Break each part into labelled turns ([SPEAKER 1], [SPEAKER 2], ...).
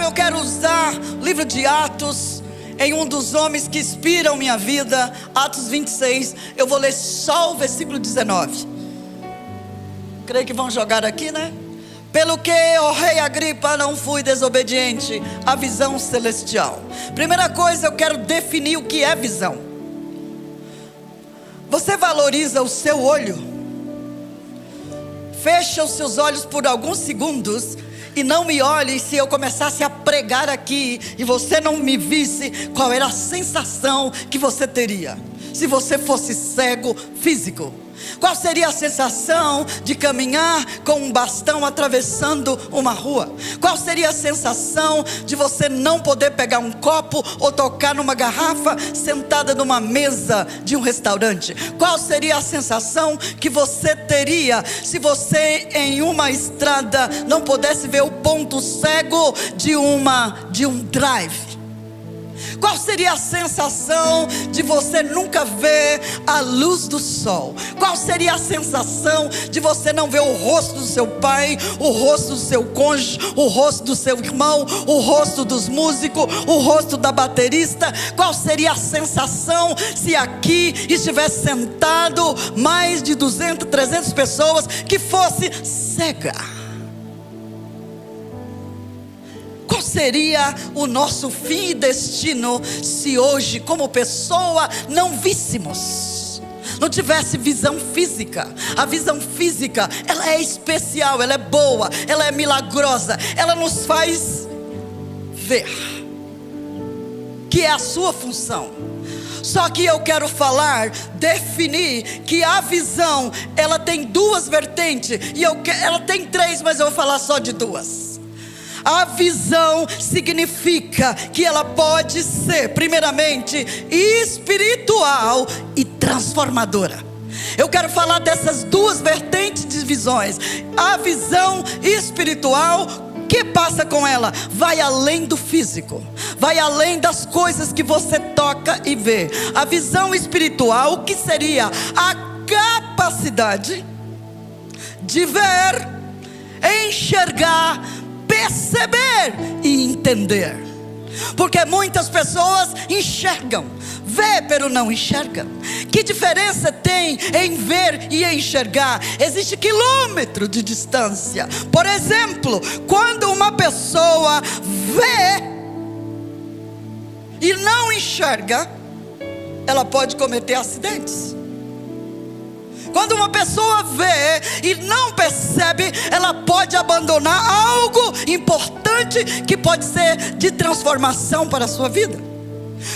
[SPEAKER 1] eu quero usar o livro de Atos, em um dos homens que inspiram minha vida, Atos 26, eu vou ler só o versículo 19. Creio que vão jogar aqui, né? Pelo que, ó rei Agripa, não fui desobediente à visão celestial. Primeira coisa, eu quero definir o que é visão. Você valoriza o seu olho? Fecha os seus olhos por alguns segundos e não me olhe. Se eu começasse a pregar aqui e você não me visse, qual era a sensação que você teria? Se você fosse cego físico, qual seria a sensação de caminhar com um bastão atravessando uma rua? Qual seria a sensação de você não poder pegar um copo ou tocar numa garrafa sentada numa mesa de um restaurante? Qual seria a sensação que você teria se você em uma estrada não pudesse ver o ponto cego de um drive? Qual seria a sensação de você nunca ver a luz do sol? Qual seria a sensação de você não ver o rosto do seu pai, o rosto do seu cônjuge, o rosto do seu irmão, o rosto dos músicos, o rosto da baterista? Qual seria a sensação se aqui estivesse sentado mais de 200, 300 pessoas que fosse cega? Qual seria o nosso fim e destino se hoje, como pessoa, não víssemos, não tivesse visão física? A visão física, ela é especial, ela é boa, ela é milagrosa, ela nos faz ver, que é a sua função. Só que eu quero definir que a visão, ela tem duas vertentes, ela tem três, mas eu vou falar só de duas. A visão significa que ela pode ser, primeiramente, espiritual e transformadora. Eu quero falar dessas duas vertentes de visões. A visão espiritual, que passa com ela? Vai além do físico, vai além das coisas que você toca e vê. A visão espiritual, o que seria? A capacidade de ver, enxergar, perceber e entender. Porque muitas pessoas enxergam, vê, pero não enxergam. Que diferença tem em ver e enxergar? Existe quilômetro de distância. Por exemplo, quando uma pessoa vê e não enxerga, ela pode cometer acidentes. Quando uma pessoa vê e não percebe, ela pode abandonar algo importante que pode ser de transformação para a sua vida.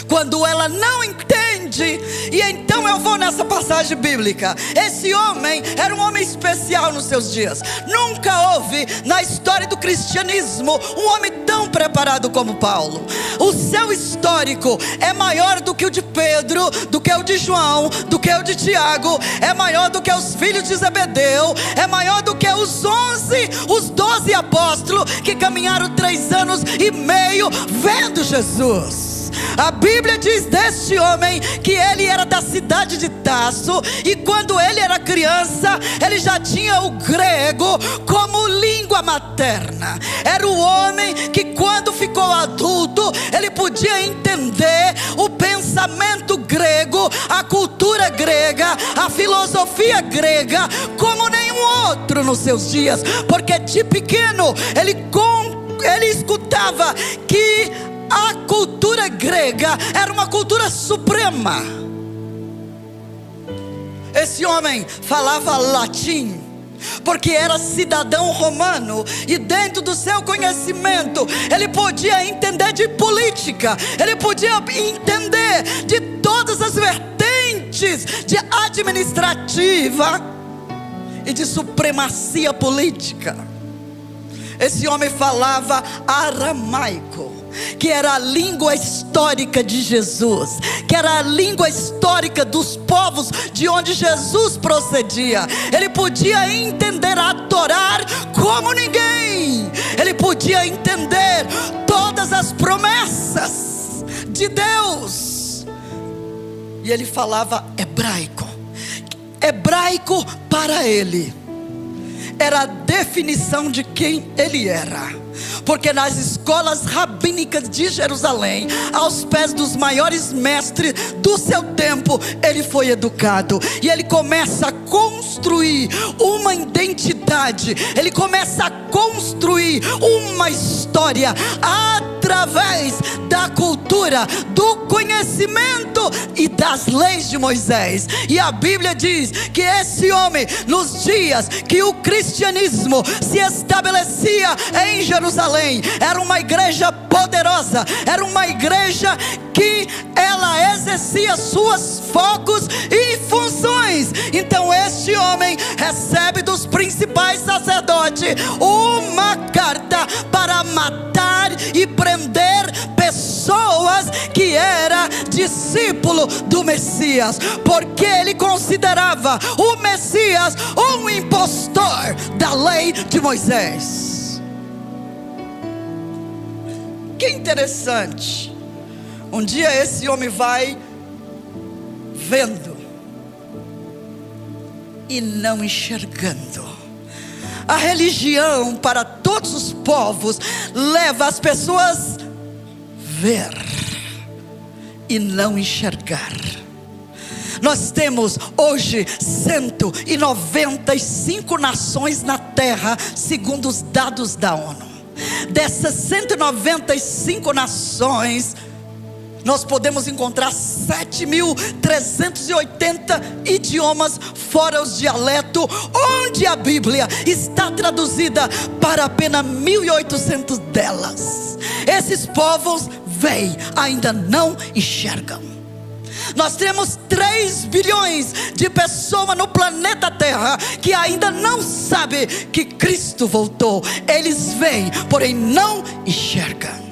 [SPEAKER 1] Quando ela não entende, e então eu vou nessa passagem bíblica. Esse homem era um homem especial nos seus dias. Nunca houve na história do cristianismo um homem tão preparado como Paulo. O seu histórico é maior do que o de Pedro, do que o de João, do que o de Tiago, é maior do que os filhos de Zebedeu, é maior do que os 12 apóstolos que caminharam 3 anos e meio vendo Jesus. A Bíblia diz deste homem que ele era da cidade de Tarso, e quando ele era criança, ele já tinha o grego como língua materna. Era o homem que quando ficou adulto, ele podia entender o pensamento grego, a cultura grega, a filosofia grega, como nenhum outro nos seus dias. Porque de pequeno, ele escutava que a cultura grega era uma cultura suprema. Esse homem falava latim, porque era cidadão romano, e dentro do seu conhecimento, ele podia entender de política, ele podia entender de todas as vertentes de administrativa e de supremacia política. Esse homem falava aramaico, que era a língua histórica de Jesus, que era a língua histórica dos povos de onde Jesus procedia. Ele podia entender, adorar como ninguém. Ele podia entender todas as promessas de Deus. E ele falava hebraico. Hebraico para ele era a definição de quem ele era. porque nas escolas rabínicas de Jerusalém, aos pés dos maiores mestres do seu tempo, ele foi educado. E ele começa a construir uma identidade, ele começa a construir uma história através da cultura, do conhecimento e das leis de Moisés. E a Bíblia diz que esse homem, nos dias que o cristianismo se estabelecia em Jerusalém, era uma igreja poderosa, era uma igreja que ela exercia suas focos e funções. Então este homem recebe dos principais sacerdotes uma carta para matar e prender pessoas que era discípulo do Messias, porque ele considerava o Messias um impostor da lei de Moisés. Que interessante. Um dia esse homem vai vendo e não enxergando. A religião para todos os povos leva as pessoas a ver e não enxergar. Nós temos hoje 195 nações na terra, segundo os dados da ONU. Dessas 195 nações, nós podemos encontrar 7.380 idiomas, fora os dialetos, onde a Bíblia está traduzida para apenas 1.800 delas. Esses povos veem, ainda não enxergam. Nós temos 3 bilhões de pessoas no planeta Terra que ainda não sabem que Cristo voltou. Eles veem, porém não enxergam.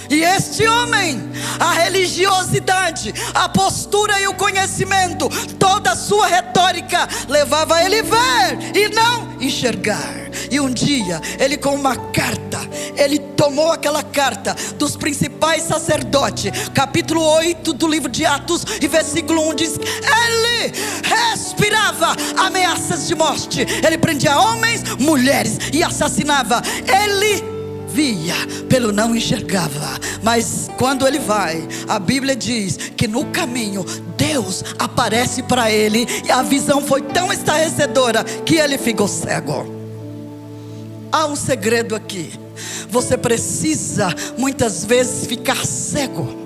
[SPEAKER 1] E este homem, a religiosidade, a postura e o conhecimento, toda a sua retórica levava ele a ver e não enxergar. E um dia, ele com uma carta, ele tomou aquela carta dos principais sacerdotes, capítulo 8 do livro de Atos e versículo 1 diz: ele respirava ameaças de morte, ele prendia homens, mulheres e assassinava. Ele via, pelo não enxergava. Mas quando ele vai, a Bíblia diz que no caminho Deus aparece para ele, e a visão foi tão estarrecedora que ele ficou cego. Há um segredo aqui. Você precisa muitas vezes ficar cego.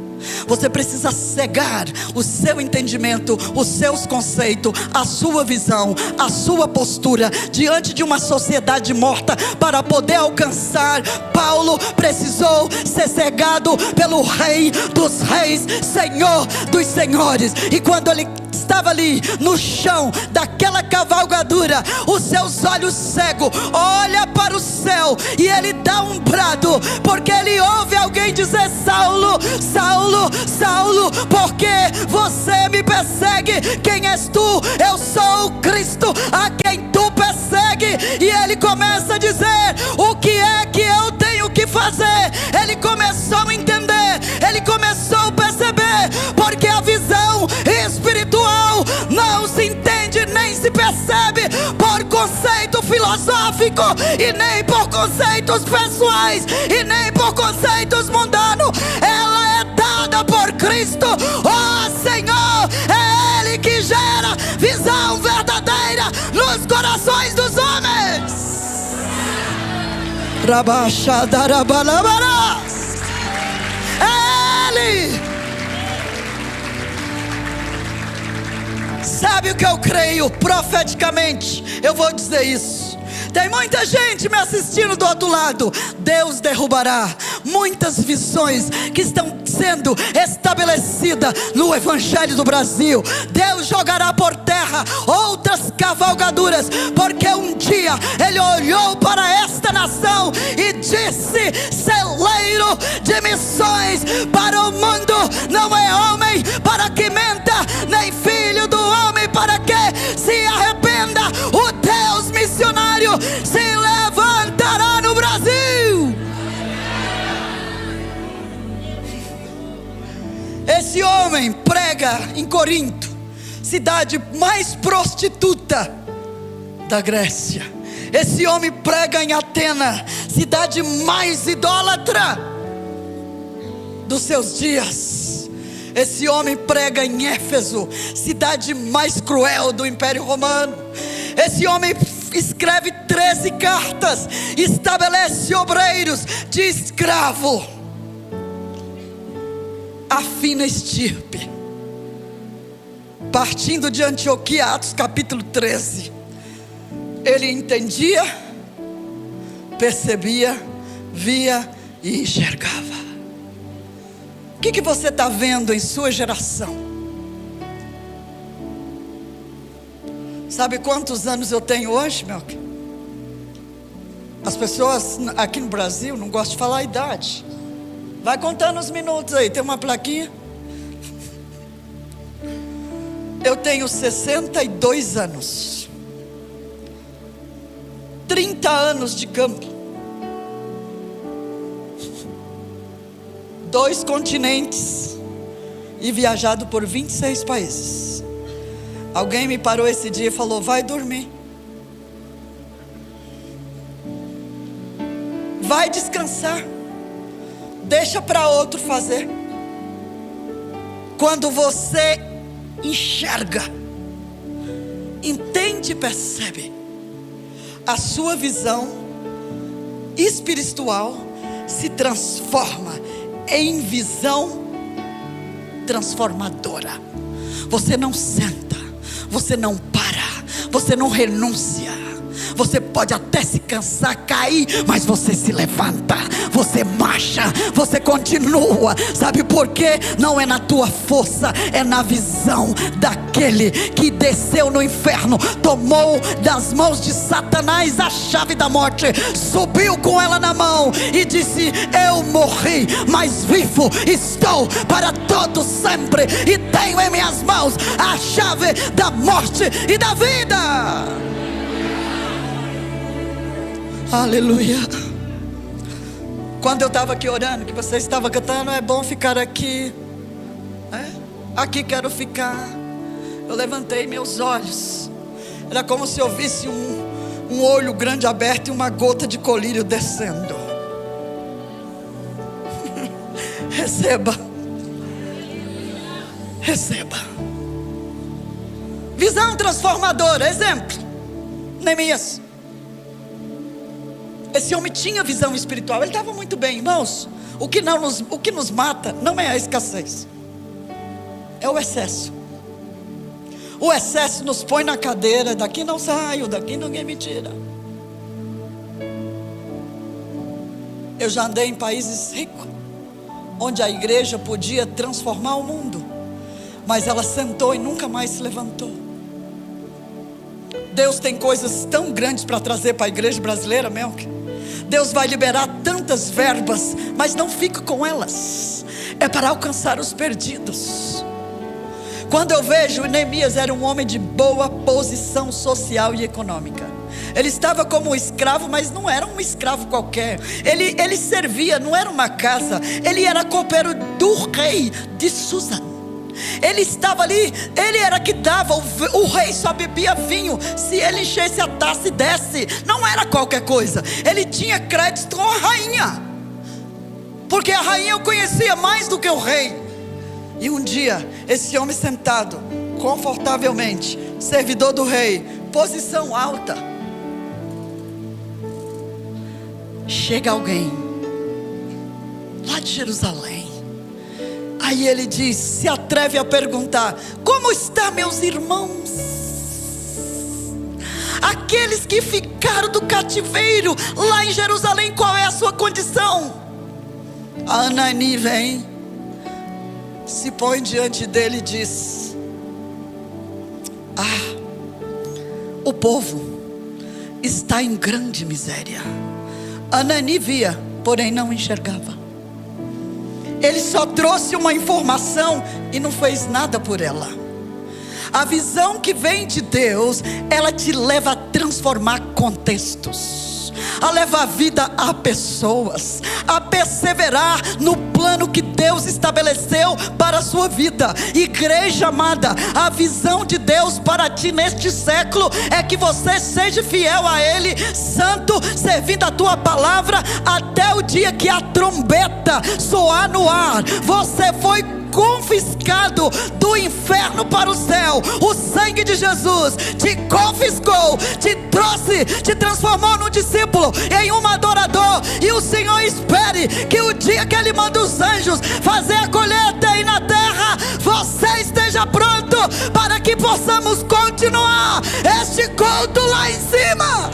[SPEAKER 1] Você precisa cegar o seu entendimento, os seus conceitos, a sua visão, a sua postura diante de uma sociedade morta para poder alcançar. Paulo precisou ser cegado pelo Rei dos Reis, Senhor dos Senhores. E quando ele estava ali no chão daquela cavalgadura, os seus olhos cegos olha para o céu e ele dá um brado, porque ele ouve alguém dizer: Saulo, Saulo, Saulo, por que você me persegue? Quem és tu? Eu sou o Cristo a quem tu persegue. E ele começa a dizer: o que é que eu tenho que fazer? Ele começou a entender, ele começou a perceber, porque a visão espiritual não se entende nem se percebe por conceito filosófico, e nem por conceitos pessoais, e nem por conceitos mundanos. Ela é dada por Cristo. Oh Senhor, é Ele que gera visão verdadeira nos corações dos homens. É Ele. Sabe o que eu creio profeticamente? Eu vou dizer isso. Tem muita gente me assistindo do outro lado. Deus derrubará muitas visões que estão sendo estabelecidas no Evangelho do Brasil. Deus jogará por terra outras cavalgaduras, porque um dia Ele olhou para esta nação e disse: celeiro de missões para o mundo não é homem para que menta, nem filho do homem para que se arrependa. O Deus missionário se levantará no Brasil. Esse homem prega em Corinto, cidade mais prostituta da Grécia. Esse homem prega em Atenas, cidade mais idólatra dos seus dias. Esse homem prega em Éfeso, cidade mais cruel do Império Romano. Esse homem escreve 13 cartas, estabelece obreiros de escravo, a fina estirpe. Partindo de Antioquia, Atos capítulo 13, ele entendia, percebia, via e enxergava. O que você está vendo em sua geração? Sabe quantos anos eu tenho hoje, Melk? As pessoas aqui no Brasil não gostam de falar a idade. Vai contando os minutos aí, tem uma plaquinha. Eu tenho 62 anos. 30 anos de campo. 2 continentes. E viajado por 26 países. Alguém me parou esse dia e falou: vai dormir. Vai descansar. Deixa para outro fazer. Quando você enxerga, entende e percebe, a sua visão espiritual se transforma em visão transformadora. Você não senta, você não para, você não renuncia. Você pode até se cansar, cair, mas você se levanta, você marcha, você continua. Sabe por quê? Não é na tua força, é na visão daquele que desceu no inferno, tomou das mãos de Satanás a chave da morte, subiu com ela na mão e disse: eu morri, mas vivo estou para todo sempre, e tenho em minhas mãos a chave da morte e da vida. Aleluia. Quando eu estava aqui orando, que você estava cantando, é bom ficar aqui, aqui quero ficar. Eu levantei meus olhos, era como se eu visse um olho grande aberto e uma gota de colírio descendo. Receba. Receba. Visão transformadora. Exemplo, Neemias. Esse homem tinha visão espiritual, ele estava muito bem, irmãos. O que nos mata não é a escassez, é o excesso. O excesso nos põe na cadeira: daqui não saio, daqui ninguém me tira. Eu já andei em países ricos, onde a igreja podia transformar o mundo, mas ela sentou e nunca mais se levantou. Deus tem coisas tão grandes para trazer para a igreja brasileira, Melk. Deus vai liberar tantas verbas, mas não fica com elas. É para alcançar os perdidos. Quando eu vejo, Neemias era um homem de boa posição social e econômica. Ele estava como um escravo, mas não era um escravo qualquer. Ele servia, não era uma casa. Ele era copeiro do rei de Susa. Ele estava ali, ele era que dava. O rei só bebia vinho se ele enchesse a taça e desse. Não era qualquer coisa. Ele tinha crédito com a rainha, porque a rainha o conhecia mais do que o rei. E um dia, esse homem sentado confortavelmente, servidor do rei, posição alta, chega alguém lá de Jerusalém. Aí ele diz, se atreve a perguntar: como estão meus irmãos? Aqueles que ficaram do cativeiro lá em Jerusalém, qual é a sua condição? A Anani vem, se põe diante dele e diz: o povo está em grande miséria. Anani via, porém não enxergava. Ele só trouxe uma informação e não fez nada por ela. A visão que vem de Deus, ela te leva a transformar contextos. a levar vida a pessoas, a perseverar no plano que Deus estabeleceu para a sua vida. Igreja amada, a visão de Deus para ti neste século é que você seja fiel a Ele, santo, servindo a tua palavra até o dia que a trombeta soar no ar. Você foi confiscado do inferno para o céu. O sangue de Jesus te confiscou, te trouxe, te transformou num discípulo, em um adorador. E o Senhor espere que o dia que Ele manda os anjos fazer a colheita aí na terra, você esteja pronto para que possamos continuar este culto lá em cima.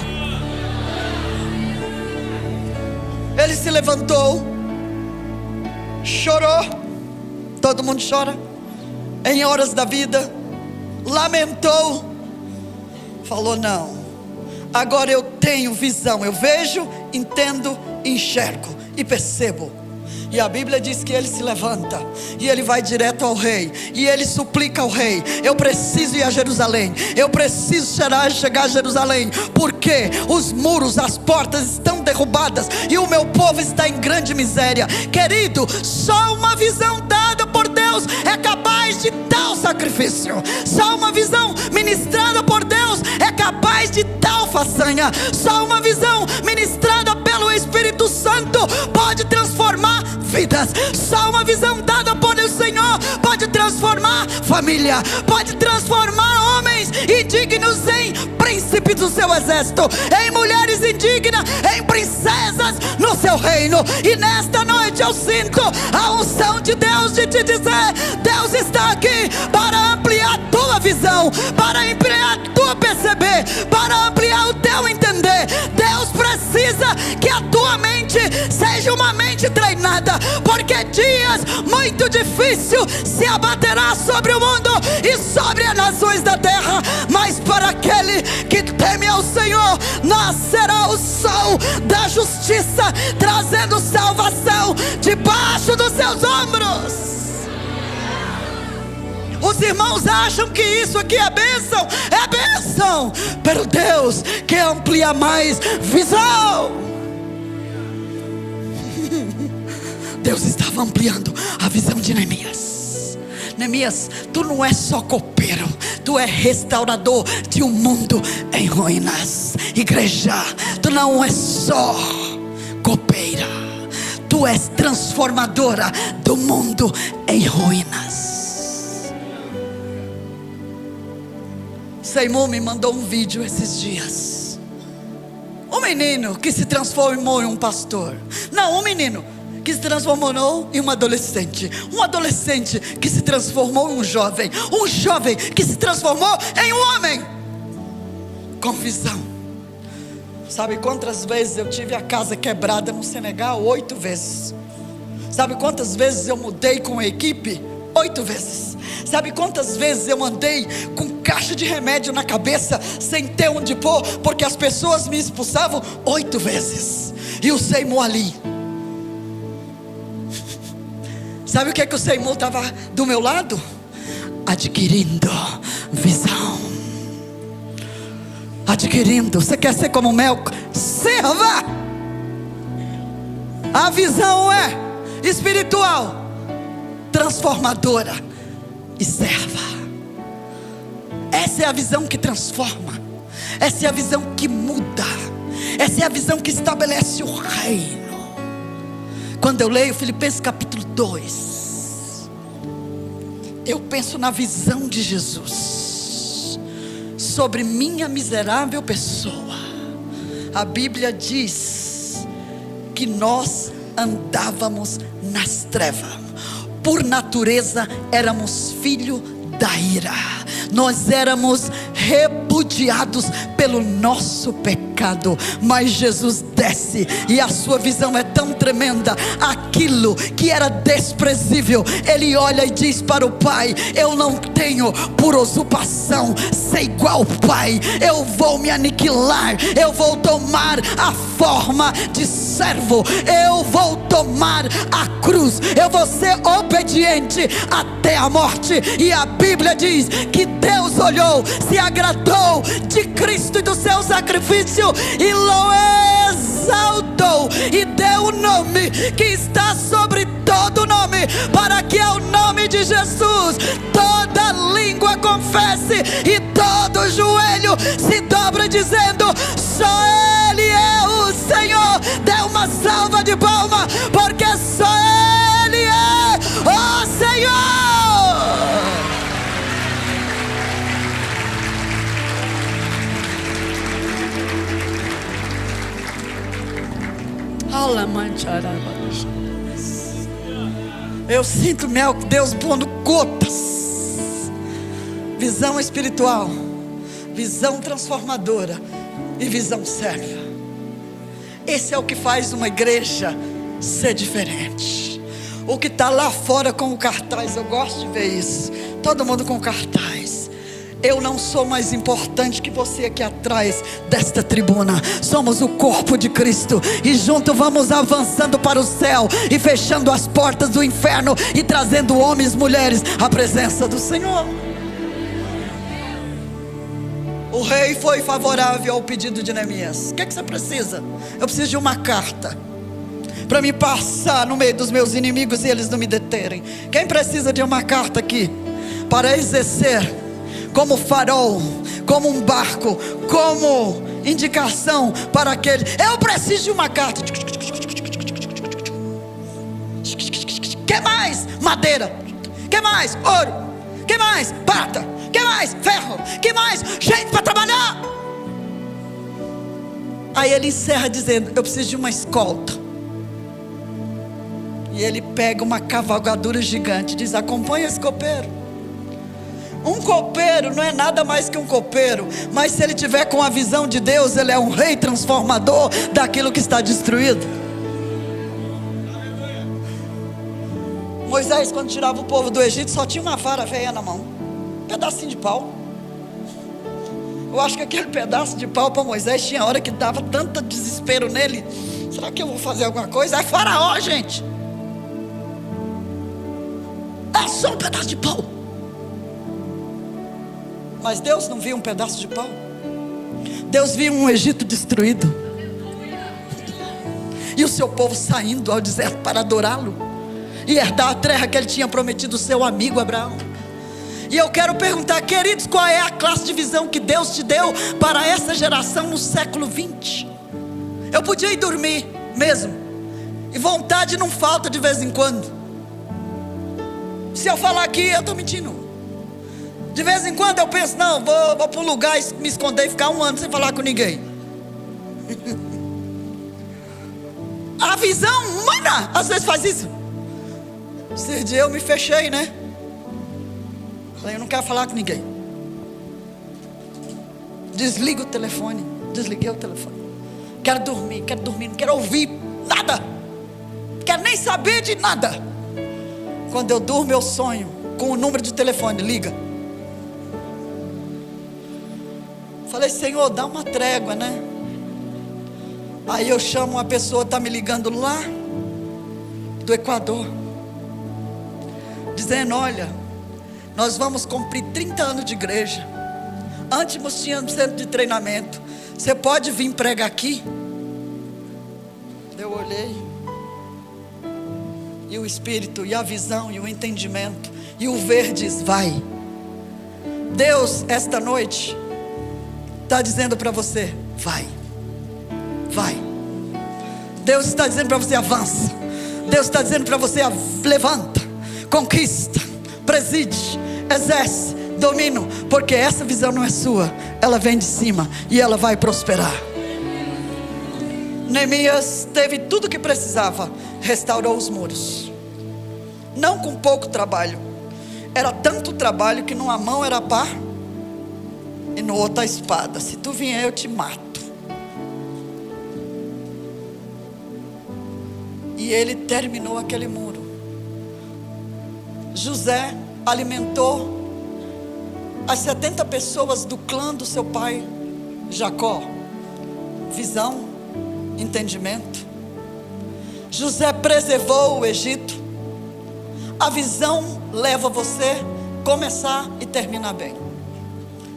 [SPEAKER 1] Ele se levantou, chorou. Todo mundo chora em horas da vida. Lamentou. Falou: não, agora eu tenho visão. Eu vejo, entendo, enxergo e percebo. E a Bíblia diz que ele se levanta e ele vai direto ao rei, e ele suplica ao rei: eu preciso ir a Jerusalém, eu preciso chegar a Jerusalém, porque os muros, as portas estão derrubadas e o meu povo está em grande miséria. Querido, só uma visão dada por Deus é capaz de tal sacrifício. Só uma visão ministrada por Deus é capaz de tal façanha. Só uma visão ministrada pelo Espírito Santo pode transformar vidas. Só uma visão dada por o Senhor pode transformar família, pode transformar homens indignos em príncipes do seu exército, em mulheres indignas, em princesas no seu reino. E nesta noite eu sinto a unção de Deus de te dizer: Deus está aqui para ampliar a tua visão, para ampliar a tua perceber, para ampliar o teu entender. Deus precisa que a tua mente seja uma mente treinada, porque dias muito difíceis se abaterá sobre o mundo e sobre as nações da terra. Mas para aquele que teme ao Senhor, nascerá o sol da justiça, trazendo salvação debaixo dos seus ombros. Os irmãos acham que isso aqui é bênção. É bênção, pero Deus quer ampliar mais visão. Deus estava ampliando a visão de Neemias. Neemias, tu não é só copeiro, tu é restaurador de um mundo em ruínas. Igreja, tu não é só copeira, tu és transformadora do mundo em ruínas. Seymour me mandou um vídeo esses dias. Um menino que se transformou em um pastor. Não, um menino que se transformou em um adolescente. Um adolescente que se transformou em um jovem. Um jovem que se transformou em um homem com visão. Sabe quantas vezes eu tive a casa quebrada no Senegal? 8 vezes. Sabe quantas vezes eu mudei com a equipe? 8 vezes. Sabe quantas vezes eu andei com caixa de remédio na cabeça sem ter onde pôr, porque as pessoas me expulsavam? 8 vezes. E o Seymour ali. Sabe o que é que o Seymour estava do meu lado? Adquirindo visão. Adquirindo. Você quer ser como Mel? Serva. A visão é espiritual, transformadora e serva. Essa é a visão que transforma. Essa é a visão que muda. Essa é a visão que estabelece o reino. Quando eu leio Filipenses capítulo 2, eu penso na visão de Jesus sobre minha miserável pessoa. A Bíblia diz que nós andávamos nas trevas, por natureza éramos filho da ira, nós éramos repudiados pelo nosso pecado, mas Jesus desce e a sua visão é tão tremenda. Aquilo que era desprezível, Ele olha e diz para o Pai: eu não tenho por usurpação ser igual ao Pai, eu vou me aniquilar, eu vou tomar a forma de servo, eu vou tomar a cruz, eu vou ser obediente até a morte. E a Bíblia diz que Deus olhou, se agradou de Cristo e do seu sacrifício e o exaltou e deu o nome que está sobre todo nome, para que ao nome de Jesus toda língua confesse e todo joelho se dobre dizendo: só Ele é o Senhor. Dê uma salva de palmas, porque só Ele é o Senhor. Eu sinto, meu Deus, pondo gotas. Visão espiritual, visão transformadora e visão serva. Esse é o que faz uma igreja ser diferente. O que está lá fora com o cartaz, eu gosto de ver isso. Todo mundo com cartaz. Eu não sou mais importante que você aqui atrás desta tribuna. Somos o corpo de Cristo, e junto vamos avançando para o céu e fechando as portas do inferno e trazendo homens e mulheres à presença do Senhor. O rei foi favorável ao pedido de Neemias. O que você precisa? Eu preciso de uma carta para me passar no meio dos meus inimigos e eles não me deterem. Quem precisa de uma carta aqui para exercer como farol, como um barco, como indicação para aquele? Eu preciso de uma carta. Que mais? Madeira. Que mais? Ouro. Que mais? Prata. Que mais? Ferro. Que mais? Gente para trabalhar. Aí ele encerra dizendo: eu preciso de uma escolta. E ele pega uma cavalgadura gigante e diz: acompanha esse copeiro. Um copeiro não é nada mais que um copeiro, mas se ele tiver com a visão de Deus, ele é um rei transformador daquilo que está destruído. Moisés, quando tirava o povo do Egito, só tinha uma vara velha na mão, um pedacinho de pau. Eu acho que aquele pedaço de pau para Moisés tinha hora que dava tanto desespero nele. Será que eu vou fazer alguma coisa? É faraó, gente. É só um pedaço de pau. Mas Deus não viu um pedaço de pau. Deus viu um Egito destruído, e o seu povo saindo ao deserto para adorá-lo e herdar a terra que ele tinha prometido ao seu amigo Abraão. E eu quero perguntar, queridos, qual é a classe de visão que Deus te deu para essa geração no século 20? Eu podia ir dormir mesmo, e vontade não falta de vez em quando. Se eu falar aqui, eu estou mentindo. De vez em quando eu penso: não, vou para um lugar e me esconder e ficar um ano sem falar com ninguém. A visão humana às vezes faz isso. Esse dia eu me fechei, né? Eu não quero falar com ninguém. Desliga o telefone. Desliguei o telefone. Quero dormir, não quero ouvir nada. Não quero nem saber de nada. Quando eu durmo eu sonho com o número de telefone, liga. Falei: Senhor, dá uma trégua, né? Aí eu chamo uma pessoa, está me ligando lá do Equador, dizendo: olha, nós vamos cumprir 30 anos de igreja. Antes tínhamos centro de treinamento. Você pode vir pregar aqui? Eu olhei, e o Espírito, e a visão, e o entendimento, e o ver diz: vai. Deus, esta noite, está dizendo para você: vai, vai. Deus está dizendo para você: avança. Deus está dizendo para você: levanta, conquista, preside, exerce, domínio, porque essa visão não é sua, ela vem de cima e ela vai prosperar. Neemias teve tudo o que precisava, restaurou os muros, não com pouco trabalho. Era tanto trabalho que numa mão era pá e no outro a espada. Se tu vier eu te mato. E ele terminou aquele muro. José alimentou as 70 pessoas do clã do seu pai Jacó. Visão, entendimento. José preservou o Egito. A visão leva você a começar e terminar bem.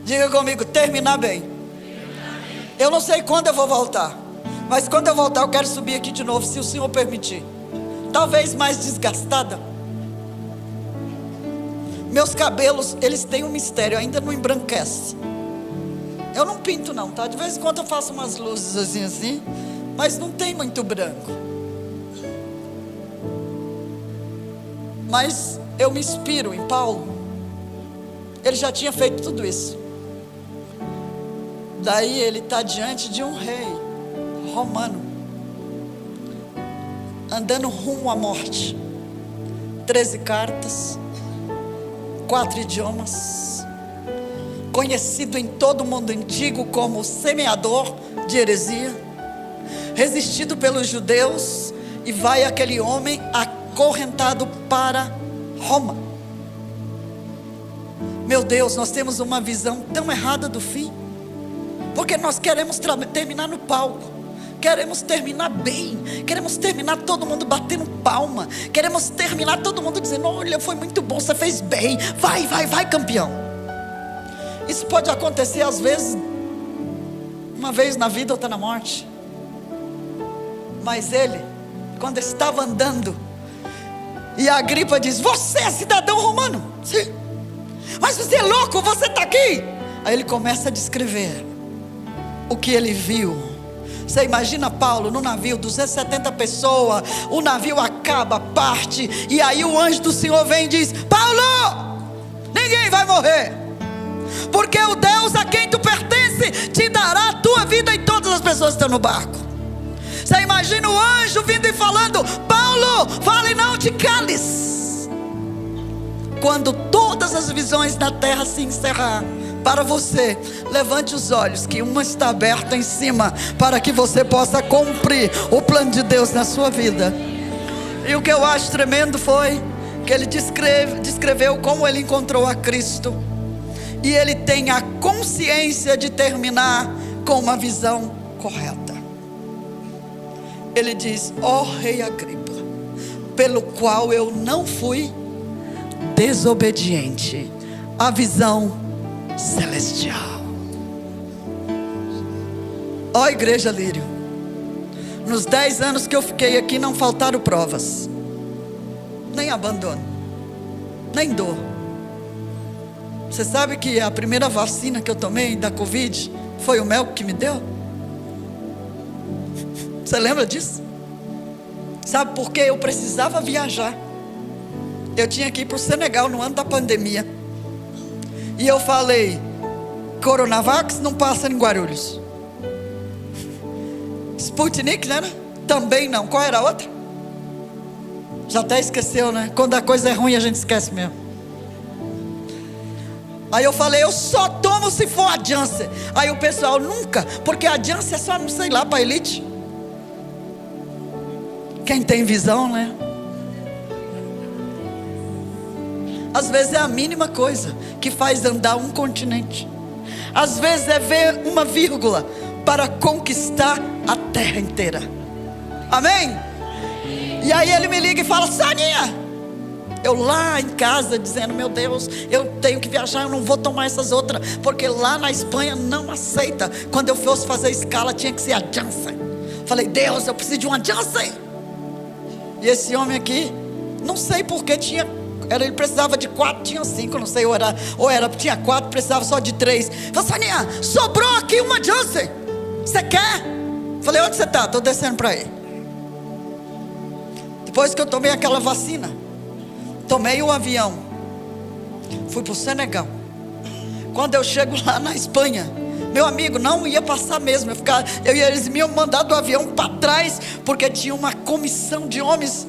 [SPEAKER 1] Diga comigo: terminar bem. Eu não sei quando eu vou voltar, Mas quando eu voltar eu quero subir aqui de novo, se o Senhor permitir. Talvez mais desgastada. Meus cabelos, eles têm um mistério, ainda não embranquece. Eu não pinto não, tá? De vez em quando eu faço umas luzes assim, mas não tem muito branco. Mas eu me inspiro em Paulo. Ele já tinha feito tudo isso. Daí ele está diante de um rei romano, andando rumo à morte. 13 cartas, 4 idiomas, conhecido em todo o mundo antigo como semeador de heresia, resistido pelos judeus, e vai aquele homem acorrentado para Roma. Meu Deus, nós temos uma visão tão errada do fim, porque nós queremos terminar no palco, queremos terminar bem, queremos terminar todo mundo batendo palma, queremos terminar todo mundo dizendo: olha, foi muito bom, você fez bem, vai campeão. Isso pode acontecer às vezes, uma vez na vida, outra na morte. Mas ele, quando estava andando, e a Agripa diz: você é cidadão romano? Sim. Mas você é louco, você está aqui. Aí ele começa a descrever o que ele viu. Você imagina Paulo no navio, 270 pessoas, o navio acaba, parte, e aí o anjo do Senhor vem e diz: Paulo, ninguém vai morrer, porque o Deus a quem tu pertence te dará a tua vida e todas as pessoas que estão no barco. Você imagina o anjo vindo e falando: Paulo, fale, não te cales. Quando todas as visões da terra se encerrar para você, levante os olhos, que uma está aberta em cima, para que você possa cumprir o plano de Deus na sua vida. E o que eu acho tremendo foi que ele descreveu como ele encontrou a Cristo, e ele tem a consciência de terminar com uma visão correta. Ele diz: ó rei Agripa, pelo qual eu não fui desobediente à visão celestial. Ó igreja Lírio, nos 10 anos que eu fiquei aqui não faltaram provas, nem abandono, nem dor. Você sabe que a primeira vacina que eu tomei da Covid foi o médico que me deu? Você lembra disso? Sabe por quê? Eu precisava viajar. Eu tinha que ir para o Senegal no ano da pandemia. E eu falei: Coronavac não passa em Guarulhos. Sputnik, né? Também não. Qual era a outra? Já até esqueceu, né? Quando a coisa é ruim a gente esquece mesmo. Aí eu falei: eu só tomo se for a Janssen. Aí o pessoal: nunca, porque a Janssen é só, não sei lá, para elite. Quem tem visão, né? Às vezes é a mínima coisa que faz andar um continente. Às vezes é ver uma vírgula para conquistar a terra inteira. Amém? E aí ele me liga e fala: Soninha, eu lá em casa dizendo: meu Deus, eu tenho que viajar, eu não vou tomar essas outras, porque lá na Espanha não aceita. Quando eu fosse fazer escala tinha que ser a Janssen. Falei: Deus, eu preciso de uma Janssen. E esse homem aqui, não sei porque ele precisava de 4, tinha 5, não sei, tinha 4, precisava só de 3. Falei: Soninha, sobrou aqui uma Janssen, você quer? Falei: onde você está? Estou descendo para aí. Depois que eu tomei aquela vacina, tomei um avião, fui para o Senegal. Quando eu chego lá na Espanha, meu amigo, não ia passar mesmo. Eles me iam mandar do avião para trás, porque tinha uma comissão de homens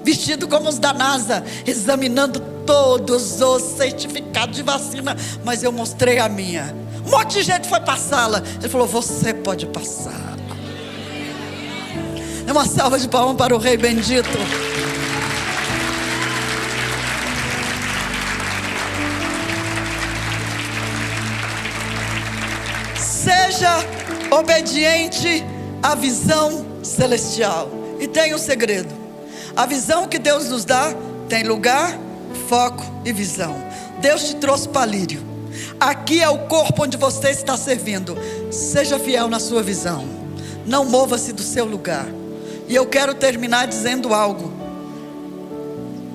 [SPEAKER 1] vestidos como os da NASA, examinando todos os certificados de vacina. Mas eu mostrei a minha. Um monte de gente foi passá-la. Ele falou: você pode passar. É uma salva de palmas para o Rei bendito. Seja obediente à visão celestial. E tem um segredo: a visão que Deus nos dá tem lugar, foco e visão. Deus te trouxe para Lírio. Aqui é o corpo onde você está servindo. Seja fiel na sua visão. Não mova-se do seu lugar. E eu quero terminar dizendo algo.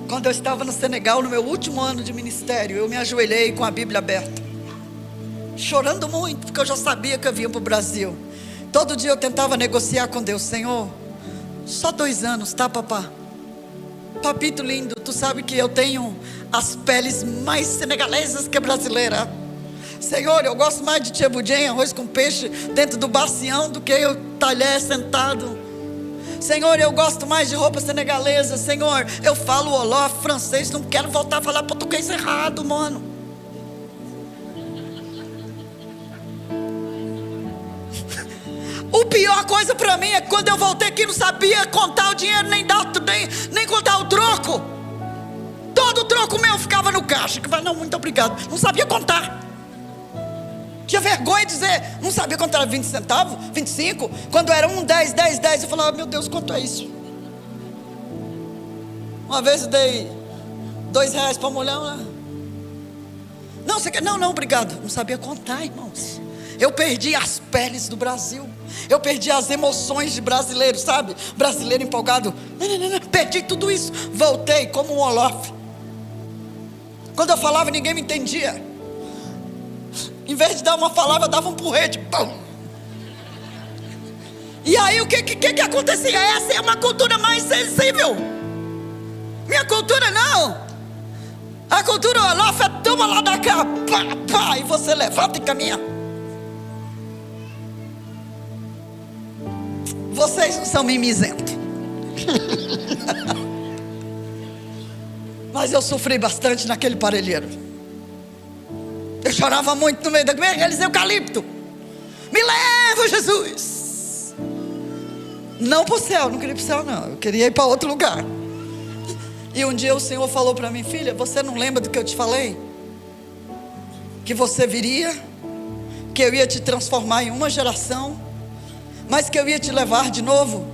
[SPEAKER 1] Quando eu estava no Senegal, no meu último ano de ministério, eu me ajoelhei com a Bíblia aberta, chorando muito, porque eu já sabia que eu vinha para o Brasil. Todo dia eu tentava negociar com Deus: Senhor, só 2 anos, tá, papá? Papito lindo, tu sabe que eu tenho as peles mais senegalesas que brasileira. Senhor, eu gosto mais de tchebudjem, arroz com peixe, dentro do bacião, do que o talher sentado. Senhor, eu gosto mais de roupa senegalesa. Senhor, eu falo olof, francês, não quero voltar a falar português errado, mano. O pior coisa para mim é que quando eu voltei aqui não sabia contar o dinheiro, nem contar o troco. Todo o troco meu ficava no caixa. Que vai, não, muito obrigado. Não sabia contar. Tinha vergonha de dizer, não sabia quanto era 20 centavos, 25. Quando era 1, 10, 10, 10, eu falava: meu Deus, quanto é isso? Uma vez eu dei R$2 para a mulher. Não, você quer? Não, obrigado. Não sabia contar, irmãos. Eu perdi as peles do Brasil. Eu perdi as emoções de brasileiro, sabe? Brasileiro empolgado. Perdi tudo isso. Voltei como um olof. Quando eu falava, ninguém me entendia. Em vez de dar uma palavra, eu dava um porrete. Pum. E aí o que acontecia? Essa é uma cultura mais sensível. Minha cultura não. A cultura olof é: toma lá da cá, pá, pá, e você levanta e caminha. Vocês não são mimizentos. Mas eu sofri bastante naquele parelheiro. Eu chorava muito no meio da igreja, eles eucalipto. Me leva, Jesus. Não para o céu, não queria ir para o céu não. Eu queria ir para outro lugar. E um dia o Senhor falou para mim: filha, você não lembra do que eu te falei? Que você viria, que eu ia te transformar em uma geração, mas que eu ia te levar de novo.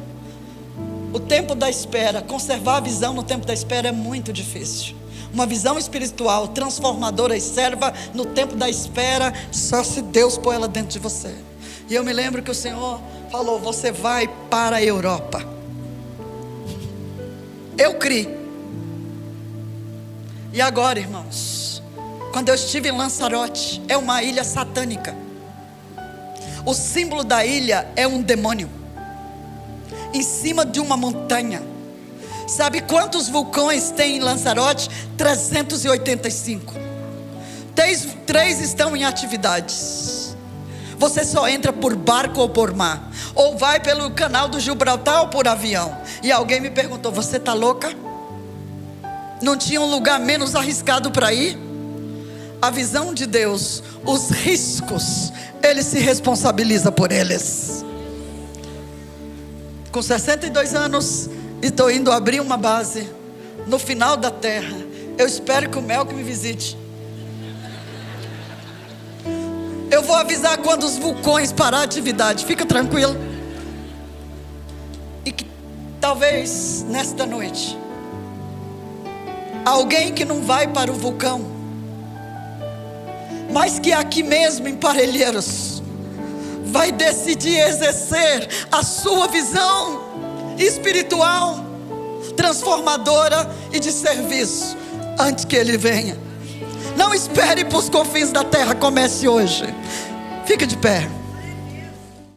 [SPEAKER 1] O tempo da espera, conservar a visão no tempo da espera é muito difícil. Uma visão espiritual transformadora e serva no tempo da espera, só se Deus pôr ela dentro de você. E eu me lembro que o Senhor falou: você vai para a Europa. Eu criei. E agora, irmãos, quando eu estive em Lanzarote, é uma ilha satânica. O símbolo da ilha é um demônio em cima de uma montanha. Sabe quantos vulcões tem em Lanzarote? 385. 3 estão em atividades. Você só entra por barco ou por mar, ou vai pelo canal do Gibraltar ou por avião. E alguém me perguntou: você está louca? Não tinha um lugar menos arriscado para ir? A visão de Deus, os riscos, Ele se responsabiliza por eles. Com 62 anos, estou indo abrir uma base no final da terra. Eu espero que o Melk me visite. Eu vou avisar quando os vulcões parar a atividade. Fica tranquilo. E que talvez nesta noite, alguém que não vai para o vulcão, mas que aqui mesmo em Parelheiros vai decidir exercer a sua visão espiritual, transformadora e de serviço, antes que Ele venha. Não espere para os confins da terra, comece hoje. Fica de pé.